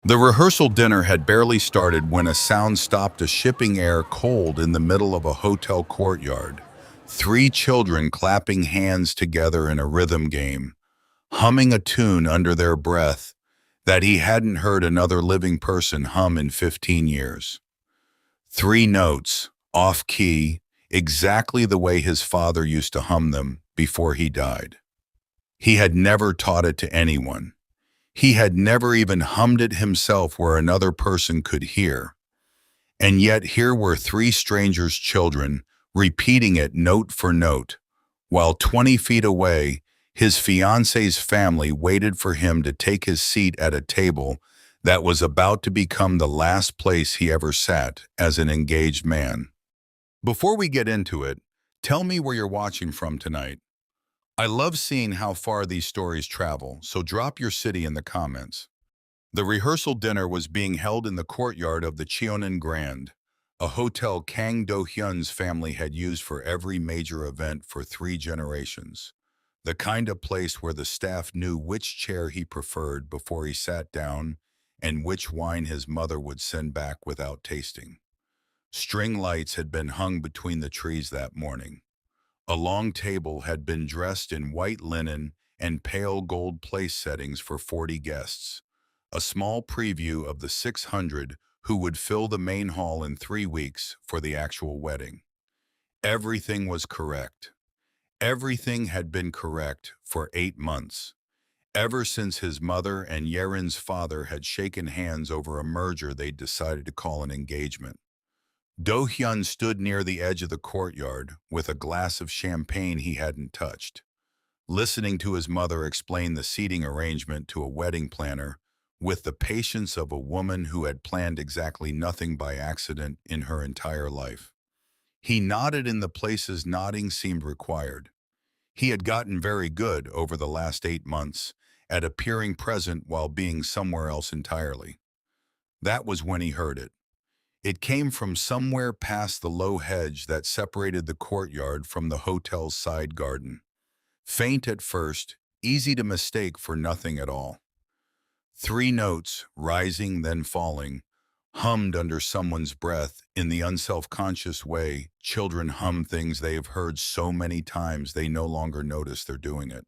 The rehearsal dinner had barely started when a sound stopped a shipping air cold in the middle of a hotel courtyard. Three children clapping hands together in a rhythm game, humming a tune under their breath that he hadn't heard another living person hum in 15 years. Three notes, off key, exactly the way his father used to hum them before he died. He had never taught it to anyone. He had never even hummed it himself where another person could hear. And yet here were three strangers' children repeating it note for note, while 20 feet away, his fiance's family waited for him to take his seat at a table that was about to become the last place he ever sat as an engaged man. Before we get into it, tell me where you're watching from tonight. I love seeing how far these stories travel, so drop your city in the comments. The rehearsal dinner was being held in the courtyard of the Cheonan Grand, a hotel Kang Do-Hyun's family had used for every major event for 3 generations. The kind of place where the staff knew which chair he preferred before he sat down and which wine his mother would send back without tasting. String lights had been hung between the trees that morning. A long table had been dressed in white linen and pale gold place settings for 40 guests, a small preview of the 600 who would fill the main hall in 3 weeks for the actual wedding. Everything was correct. Everything had been correct for 8 months, ever since his mother and Yerin's father had shaken hands over a merger they'd decided to call an engagement. Do-Hyun stood near the edge of the courtyard with a glass of champagne he hadn't touched, listening to his mother explain the seating arrangement to a wedding planner with the patience of a woman who had planned exactly nothing by accident in her entire life. He nodded in the places nodding seemed required. He had gotten very good over the last 8 months at appearing present while being somewhere else entirely. That was when he heard it. It came from somewhere past the low hedge that separated the courtyard from the hotel's side garden. Faint at first, easy to mistake for nothing at all. Three notes, rising then falling, hummed under someone's breath in the unself-conscious way children hum things they have heard so many times they no longer notice they're doing it.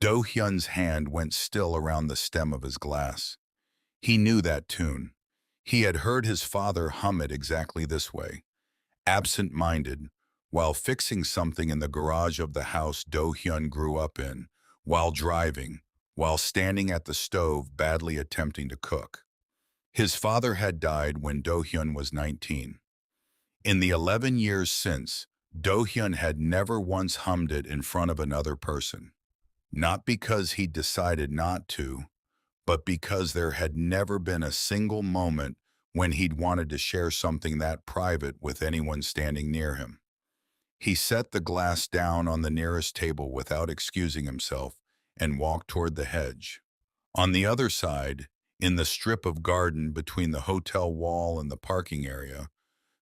Do-Hyun's hand went still around the stem of his glass. He knew that tune. He had heard his father hum it exactly this way, absent-minded, while fixing something in the garage of the house Do-Hyun grew up in, while driving, while standing at the stove badly attempting to cook. His father had died when Do-Hyun was 19. In the 11 years since, Do-Hyun had never once hummed it in front of another person. Not because he'd decided not to, but because there had never been a single moment when he'd wanted to share something that private with anyone standing near him. He set the glass down on the nearest table without excusing himself and walked toward the hedge. On the other side, in the strip of garden between the hotel wall and the parking area,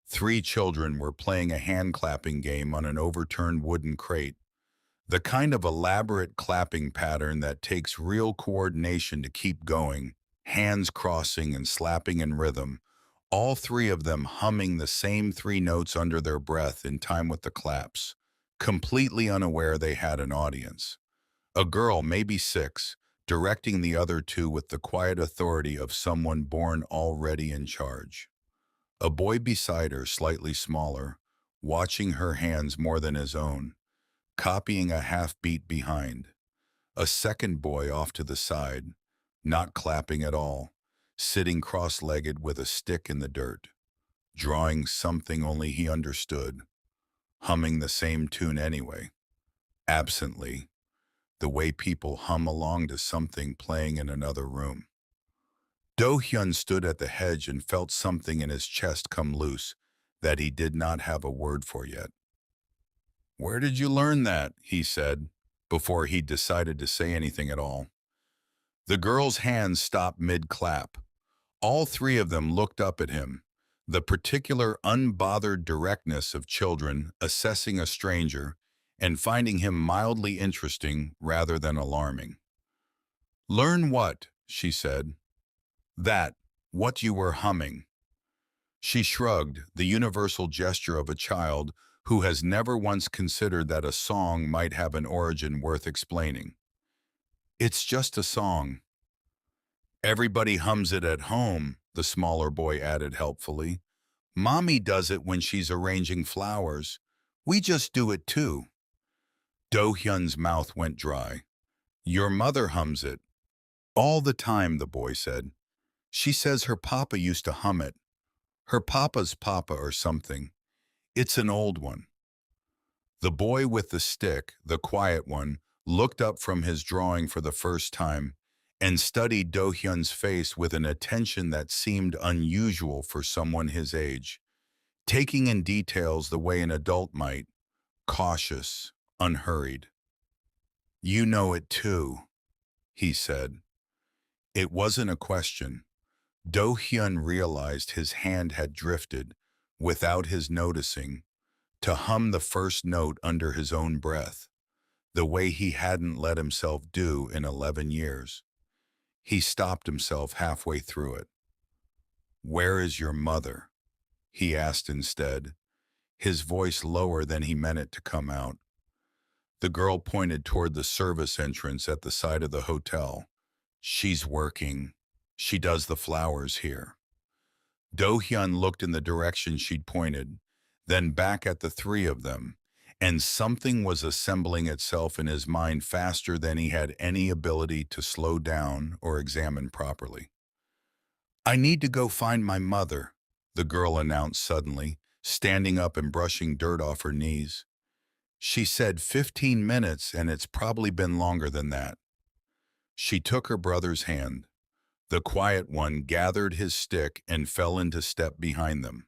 three children were playing a hand-clapping game on an overturned wooden crate, the kind of elaborate clapping pattern that takes real coordination to keep going, hands crossing and slapping in rhythm, all three of them humming the same three notes under their breath in time with the claps, completely unaware they had an audience. A girl, maybe 6, directing the other two with the quiet authority of someone born already in charge. A boy beside her, slightly smaller, watching her hands more than his own, copying a half beat behind. A second boy off to the side, not clapping at all, sitting cross-legged with a stick in the dirt, drawing something only he understood, humming the same tune anyway, absently, the way people hum along to something playing in another room. Do-Hyun stood at the hedge and felt something in his chest come loose that he did not have a word for yet. "Where did you learn that?" he said, before he decided to say anything at all. The girl's hands stopped mid-clap. All three of them looked up at him, the particular unbothered directness of children assessing a stranger and finding him mildly interesting rather than alarming. "Learn what?" she said. That, what you were humming. She shrugged, the universal gesture of a child who has never once considered that a song might have an origin worth explaining. It's just a song. Everybody hums it at home, the smaller boy added helpfully. Mommy does it when she's arranging flowers. We just do it too. Do-Hyun's mouth went dry. Your mother hums it. All the time, the boy said. She says her papa used to hum it. Her papa's papa or something. It's an old one. The boy with the stick, the quiet one, looked up from his drawing for the first time and studied Do-Hyun's face with an attention that seemed unusual for someone his age, taking in details the way an adult might, cautious, unhurried. You know it too, he said. It wasn't a question. Do-Hyun realized his hand had drifted, without his noticing, to hum the first note under his own breath, the way he hadn't let himself do in 11 years. He stopped himself halfway through it. Where is your mother? He asked instead, his voice lower than he meant it to come out. The girl pointed toward the service entrance at the side of the hotel. She's working. She does the flowers here. Do-Hyun looked in the direction she'd pointed, then back at the three of them, and something was assembling itself in his mind faster than he had any ability to slow down or examine properly. I need to go find my mother, the girl announced suddenly, standing up and brushing dirt off her knees. She said 15 minutes, and it's probably been longer than that. She took her brother's hand. The quiet one gathered his stick and fell into step behind them.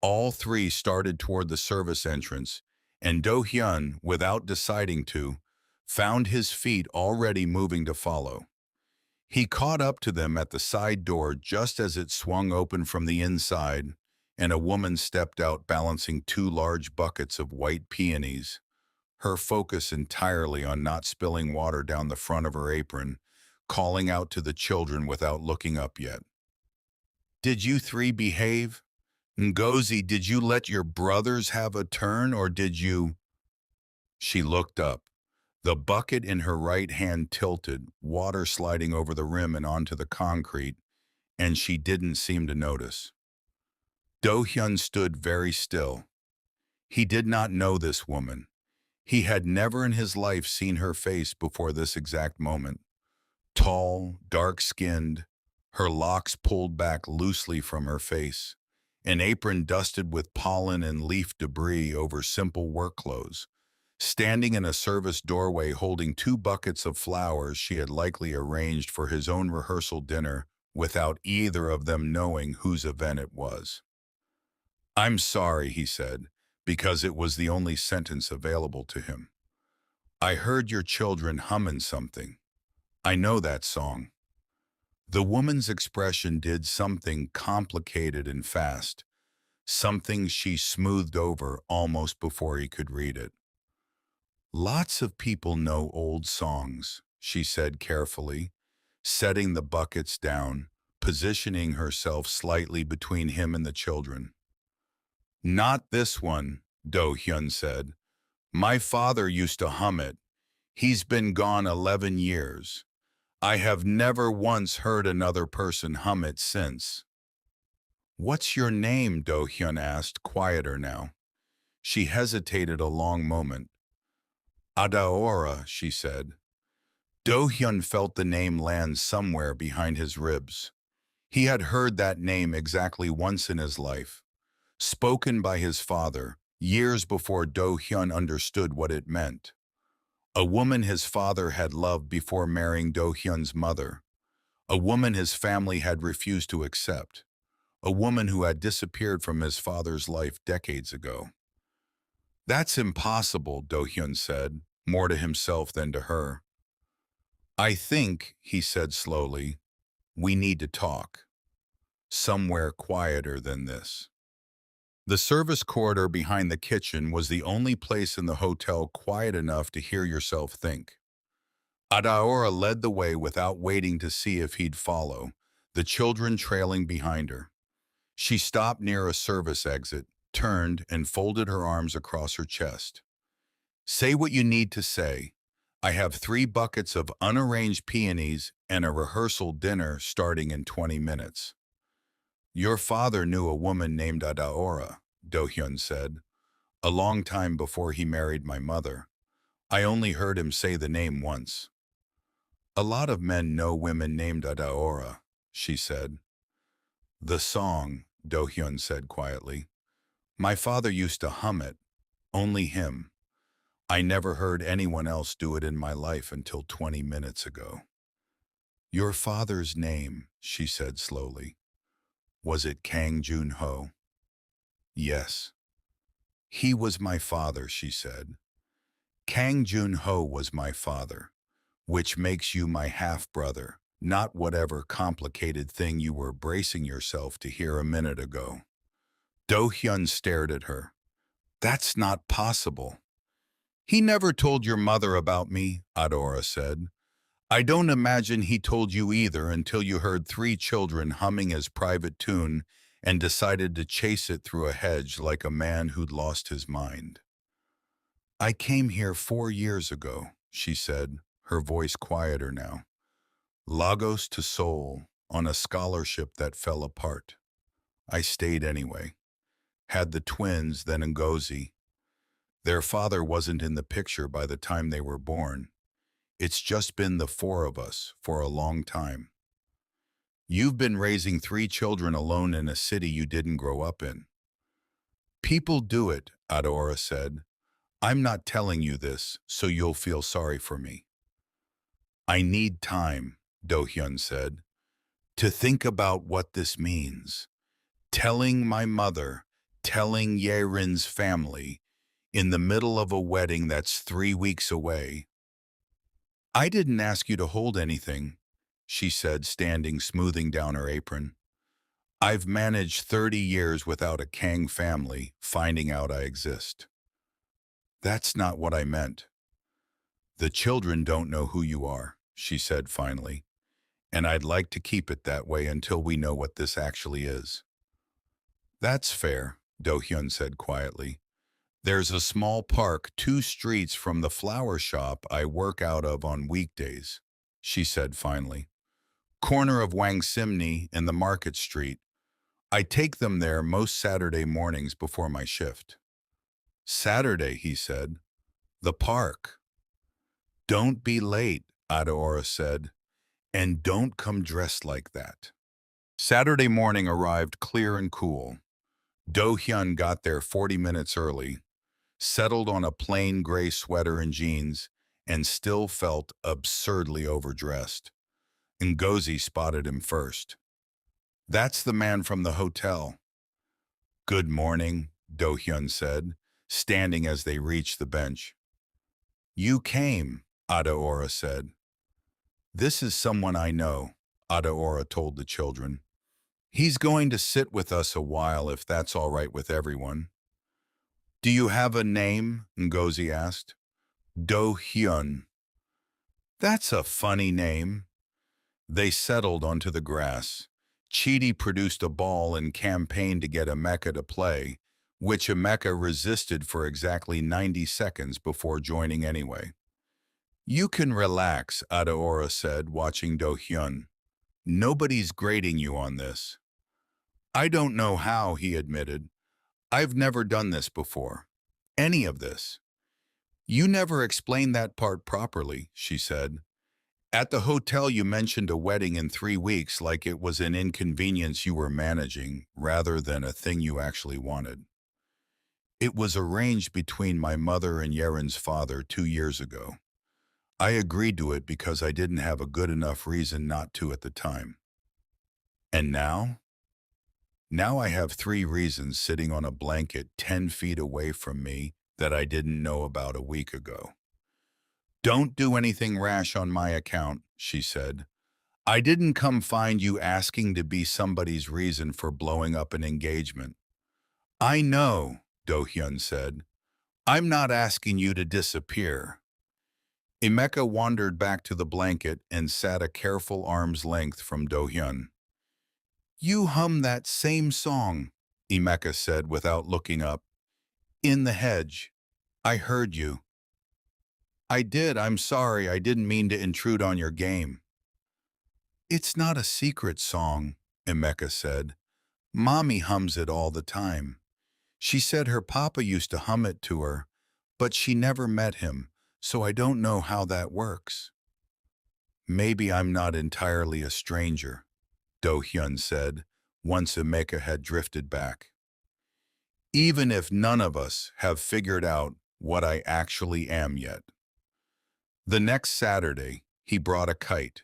All three started toward the service entrance, and Do-Hyun, without deciding to, found his feet already moving to follow. He caught up to them at the side door just as it swung open from the inside, and a woman stepped out balancing two large buckets of white peonies, her focus entirely on not spilling water down the front of her apron, calling out to the children without looking up yet. Did you three behave? Ngozi, did you let your brothers have a turn, or did you? She looked up. The bucket in her right hand tilted, water sliding over the rim and onto the concrete, and she didn't seem to notice. Do-Hyun stood very still. He did not know this woman. He had never in his life seen her face before this exact moment. Tall, dark-skinned, her locks pulled back loosely from her face, an apron dusted with pollen and leaf debris over simple work clothes, standing in a service doorway holding two buckets of flowers she had likely arranged for his own rehearsal dinner without either of them knowing whose event it was. I'm sorry, he said, because it was the only sentence available to him. I heard your children humming something. I know that song. The woman's expression did something complicated and fast, something she smoothed over almost before he could read it. Lots of people know old songs, she said carefully, setting the buckets down, positioning herself slightly between him and the children. Not this one, Do-Hyun said. My father used to hum it. He's been gone 11 years. I have never once heard another person hum it since. What's your name? Do-Hyun asked, quieter now. She hesitated a long moment. Adaora, she said. Do-Hyun felt the name land somewhere behind his ribs. He had heard that name exactly once in his life, spoken by his father, years before Do-Hyun understood what it meant. A woman his father had loved before marrying Do-Hyun's mother. A woman his family had refused to accept. A woman who had disappeared from his father's life decades ago. That's impossible, Do-Hyun said, more to himself than to her. I think, he said slowly, we need to talk. Somewhere quieter than this. The service corridor behind the kitchen was the only place in the hotel quiet enough to hear yourself think. Adaora led the way without waiting to see if he'd follow, the children trailing behind her. She stopped near a service exit, turned, and folded her arms across her chest. Say what you need to say. I have 3 buckets of unarranged peonies and a rehearsal dinner starting in 20 minutes. Your father knew a woman named Adaora, Do-Hyun said, a long time before he married my mother. I only heard him say the name once. A lot of men know women named Adaora, she said. The song, Do-Hyun said quietly. My father used to hum it, only him. I never heard anyone else do it in my life until 20 minutes ago. Your father's name, she said slowly. Was it Kang Do-Hyun? Yes. He was my father, she said. Kang Do-Hyun was my father, which makes you my half-brother, not whatever complicated thing you were bracing yourself to hear a minute ago. Do-Hyun stared at her. That's not possible. He never told your mother about me, Adora said. I don't imagine he told you either until you heard 3 children humming his private tune and decided to chase it through a hedge like a man who'd lost his mind. I came here 4 years ago, she said, her voice quieter now. Lagos to Seoul, on a scholarship that fell apart. I stayed anyway. Had the twins, then Ngozi. Their father wasn't in the picture by the time they were born. It's just been the 4 of us for a long time. You've been raising 3 children alone in a city you didn't grow up in. People do it, Adora said. I'm not telling you this so you'll feel sorry for me. I need time, Do-Hyun said, to think about what this means. Telling my mother, telling Yerin's family, in the middle of a wedding that's 3 weeks away. I didn't ask you to hold anything, she said, standing, smoothing down her apron. I've managed 30 years without a Kang family finding out I exist. That's not what I meant. The children don't know who you are, she said finally, and I'd like to keep it that way until we know what this actually is. That's fair, Do-Hyun said quietly. There's a small park 2 streets from the flower shop I work out of on weekdays, she said finally. Corner of Wang Simni and the Market Street. I take them there most Saturday mornings before my shift. Saturday, he said. The park. Don't be late, Adaora said, and don't come dressed like that. Saturday morning arrived clear and cool. Do-Hyun got there 40 minutes early, settled on a plain gray sweater and jeans, and still felt absurdly overdressed. Ngozi spotted him first. That's the man from the hotel. Good morning, Do-Hyun said, standing as they reached the bench. You came, Adaora said. This is someone I know, Adaora told the children. He's going to sit with us a while if that's all right with everyone. Do you have a name? Ngozi asked. Do-Hyun. That's a funny name. They settled onto the grass. Chidi produced a ball and campaigned to get Emeka to play, which Emeka resisted for exactly 90 seconds before joining anyway. You can relax, Adaora said, watching Do-Hyun. Nobody's grading you on this. I don't know how, he admitted. I've never done this before. Any of this. You never explained that part properly, she said. At the hotel you mentioned a wedding in 3 weeks like it was an inconvenience you were managing rather than a thing you actually wanted. It was arranged between my mother and Yerin's father 2 years ago. I agreed to it because I didn't have a good enough reason not to at the time. And now? Now I have 3 reasons sitting on a blanket 10 feet away from me that I didn't know about a week ago. Don't do anything rash on my account, she said. I didn't come find you asking to be somebody's reason for blowing up an engagement. I know, Do-Hyun said. I'm not asking you to disappear. Emeka wandered back to the blanket and sat a careful arm's length from Do-Hyun. You hum that same song, Emeka said without looking up. In the hedge. I heard you. I did. I'm sorry. I didn't mean to intrude on your game. It's not a secret song, Emeka said. Mommy hums it all the time. She said her papa used to hum it to her, but she never met him, so I don't know how that works. Maybe I'm not entirely a stranger, Do-Hyun said, once Emeka had drifted back. Even if none of us have figured out what I actually am yet. The next Saturday, he brought a kite.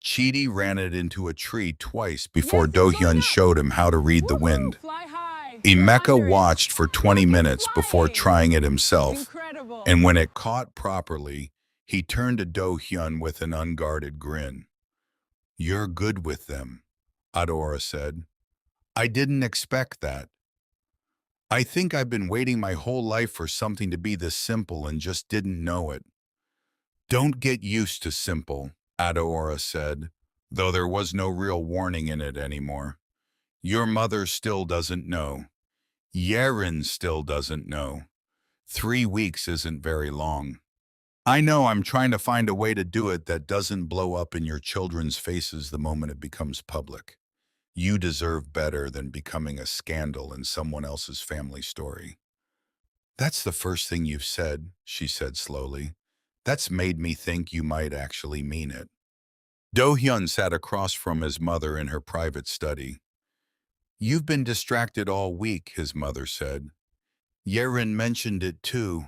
Chidi ran it into a tree twice before Do-Hyun showed him how to read the wind. Fly high. Emeka watched for 20 minutes before trying it himself, Incredible. and when it caught properly, he turned to Do-Hyun with an unguarded grin. You're good with them, Adora said. I didn't expect that. I think I've been waiting my whole life for something to be this simple and just didn't know it. Don't get used to simple, Adora said, though there was no real warning in it anymore. Your mother still doesn't know. Yerin still doesn't know. 3 weeks isn't very long. I know I'm trying to find a way to do it that doesn't blow up in your children's faces the moment it becomes public. You deserve better than becoming a scandal in someone else's family story. That's the first thing you've said, she said slowly. That's made me think you might actually mean it. Do-Hyun sat across from his mother in her private study. You've been distracted all week, his mother said. Yerin mentioned it too.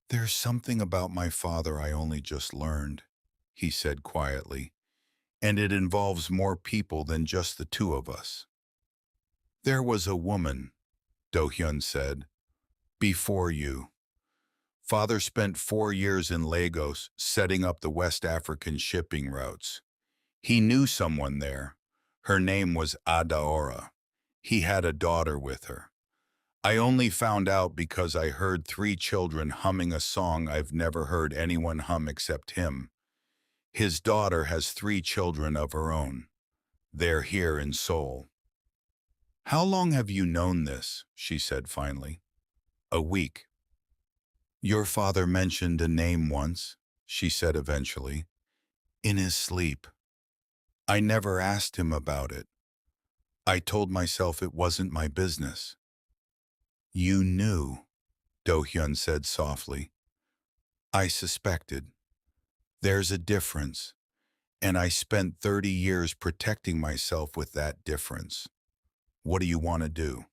There's something about my father I only just learned, he said quietly, and it involves more people than just the two of us. There was a woman, Do-Hyun said, before you. Father spent 4 years in Lagos setting up the West African shipping routes. He knew someone there. Her name was Adaora. He had a daughter with her. I only found out because I heard 3 children humming a song I've never heard anyone hum except him. His daughter has 3 children of her own. They're here in Seoul. How long have you known this? She said finally. A week. Your father mentioned a name once, she said eventually, in his sleep. I never asked him about it. I told myself it wasn't my business. You knew, Do-Hyun said softly. I suspected. There's a difference, and I spent 30 years protecting myself with that difference. What do you want to do?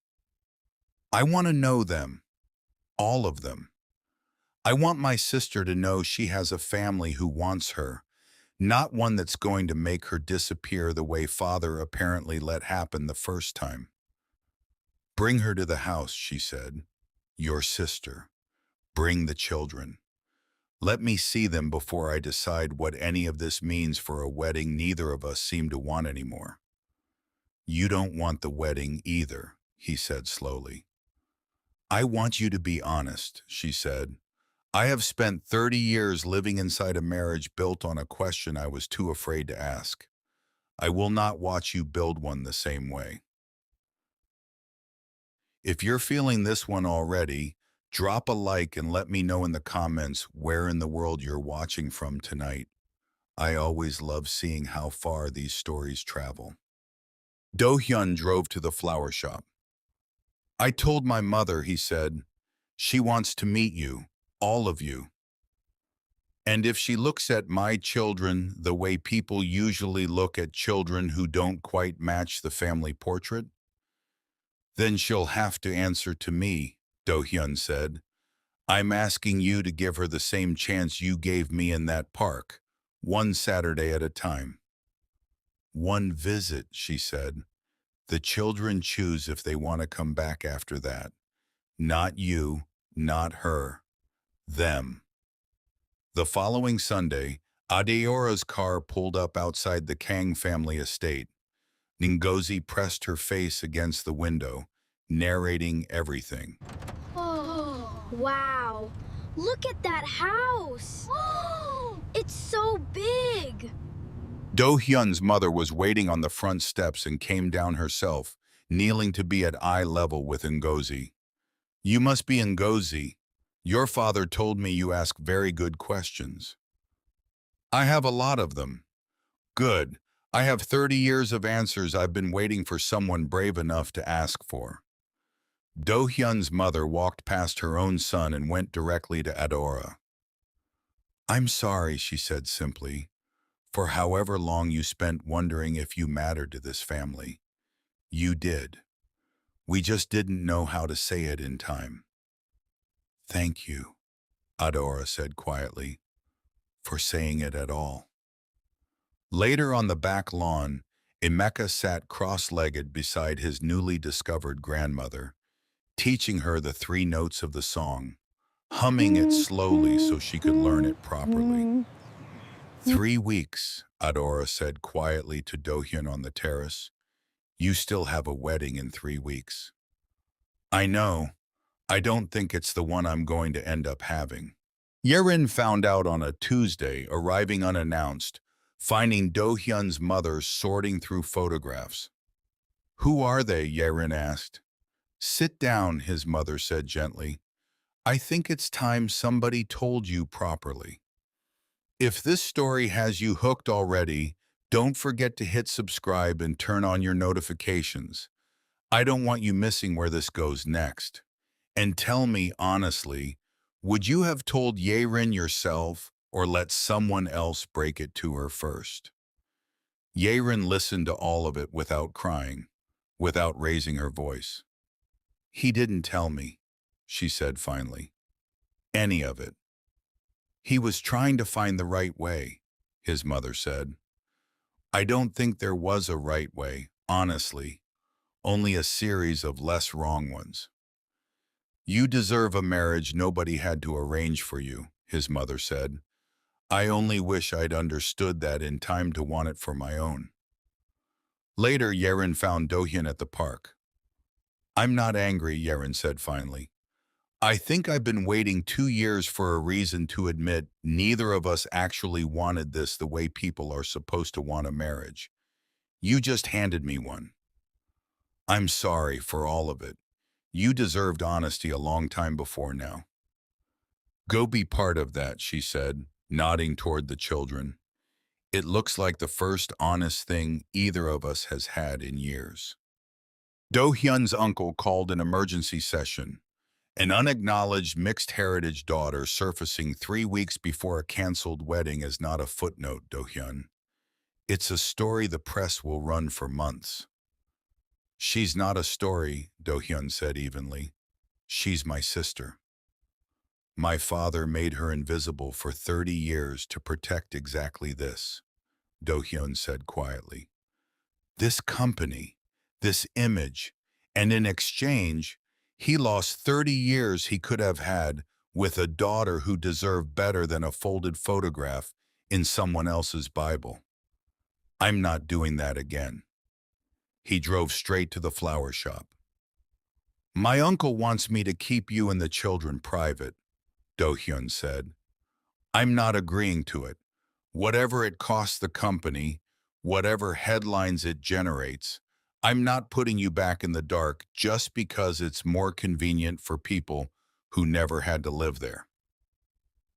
I want to know them, all of them. I want my sister to know she has a family who wants her, not one that's going to make her disappear the way father apparently let happen the first time. Bring her to the house, she said. Your sister. Bring the children. Let me see them before I decide what any of this means for a wedding neither of us seem to want anymore. You don't want the wedding either, he said slowly. I want you to be honest, she said. I have spent 30 years living inside a marriage built on a question I was too afraid to ask. I will not watch you build one the same way. If you're feeling this one already, drop a like and let me know in the comments where in the world you're watching from tonight. I always love seeing how far these stories travel. Do-Hyun drove to the flower shop. I told my mother, he said. She wants to meet you, all of you. And if she looks at my children the way people usually look at children who don't quite match the family portrait, then she'll have to answer to me, Do-Hyun said. I'm asking you to give her the same chance you gave me in that park, one Saturday at a time. One visit, she said. The children choose if they want to come back after that. Not you, not her. Them. The following Sunday, Adeora's car pulled up outside the Kang family estate. Ngozi pressed her face against the window, narrating everything. Oh, wow. Look at that house. It's so big. Do-Hyun's mother was waiting on the front steps and came down herself, kneeling to be at eye level with Ngozi. You must be Ngozi. Your father told me you ask very good questions. I have a lot of them. Good. I have 30 years of answers I've been waiting for someone brave enough to ask for. Do-Hyun's mother walked past her own son and went directly to Adora. I'm sorry, she said simply, for however long you spent wondering if you mattered to this family. You did. We just didn't know how to say it in time. Thank you, Adora said quietly, for saying it at all. Later on the back lawn, Emeka sat cross-legged beside his newly discovered grandmother, teaching her the 3 notes of the song, humming it slowly so she could learn it properly. 3 weeks, Adora said quietly to Do-Hyun on the terrace. You still have a wedding in 3 weeks. I know. I don't think it's the one I'm going to end up having. Yerin found out on a Tuesday, arriving unannounced, finding Do-Hyun's mother sorting through photographs. Who are they? Yerin asked. Sit down, his mother said gently. I think it's time somebody told you properly. If this story has you hooked already, don't forget to hit subscribe and turn on your notifications. I don't want you missing where this goes next. And tell me honestly, would you have told Yerin yourself or let someone else break it to her first? Yerin listened to all of it without crying, without raising her voice. He didn't tell me, she said finally. Any of it. He was trying to find the right way, his mother said. I don't think there was a right way, honestly, only a series of less wrong ones. You deserve a marriage nobody had to arrange for you, his mother said. I only wish I'd understood that in time to want it for my own. Later, Yerin found Do-Hyun at the park. I'm not angry, Yerin said finally. I think I've been waiting 2 years for a reason to admit neither of us actually wanted this the way people are supposed to want a marriage. You just handed me one. I'm sorry for all of it. You deserved honesty a long time before now. Go be part of that, she said, nodding toward the children. It looks like the first honest thing either of us has had in years. Do-Hyun's uncle called an emergency session. An unacknowledged mixed heritage daughter surfacing 3 weeks before a canceled wedding is not a footnote, Do-Hyun. It's a story the press will run for months. She's not a story, Do-Hyun said evenly. She's my sister. My father made her invisible for 30 years to protect exactly this, Do-Hyun said quietly. This company, this image, and in exchange, he lost 30 years he could have had with a daughter who deserved better than a folded photograph in someone else's Bible. I'm not doing that again. He drove straight to the flower shop. My uncle wants me to keep you and the children private, Do-Hyun said. I'm not agreeing to it. Whatever it costs the company, whatever headlines it generates, I'm not putting you back in the dark just because it's more convenient for people who never had to live there.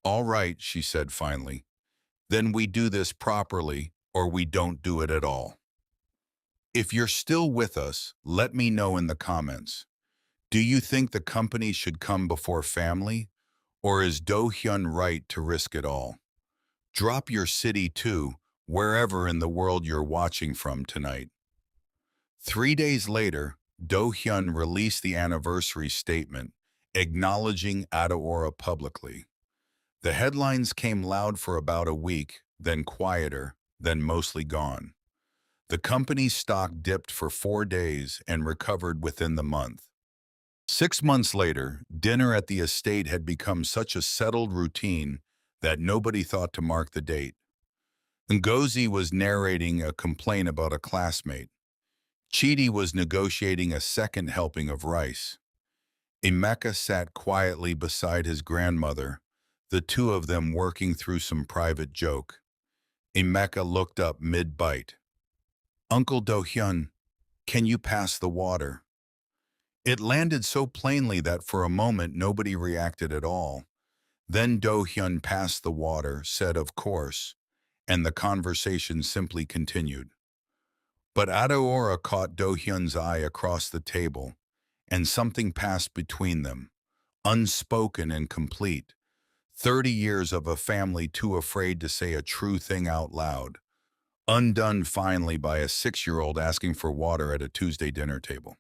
All right, she said finally. Then we do this properly or we don't do it at all. If you're still with us, let me know in the comments. Do you think the company should come before family? Or is Do-Hyun right to risk it all? Drop your city too, wherever in the world you're watching from tonight. 3 days later, Do-Hyun released the anniversary statement, acknowledging Adora publicly. The headlines came loud for about a week, then quieter, then mostly gone. The company's stock dipped for 4 days and recovered within the month. 6 months later, dinner at the estate had become such a settled routine that nobody thought to mark the date. Ngozi was narrating a complaint about a classmate. Chidi was negotiating a second helping of rice. Emeka sat quietly beside his grandmother, the two of them working through some private joke. Emeka looked up mid-bite. Uncle Do-Hyun, can you pass the water? It landed so plainly that for a moment nobody reacted at all. Then Do-Hyun passed the water, said of course, and the conversation simply continued. But Adeora caught Do-Hyun's eye across the table, and something passed between them, unspoken and complete. 30 years of a family too afraid to say a true thing out loud, undone finally by a 6-year-old asking for water at a Tuesday dinner table.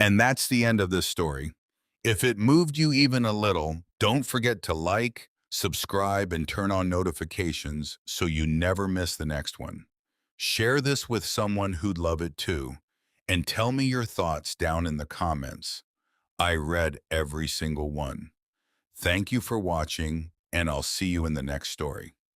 And that's the end of this story. If it moved you even a little, don't forget to like, subscribe, and turn on notifications so you never miss the next one. Share this with someone who'd love it too, and tell me your thoughts down in the comments. I read every single one. Thank you for watching, and I'll see you in the next story.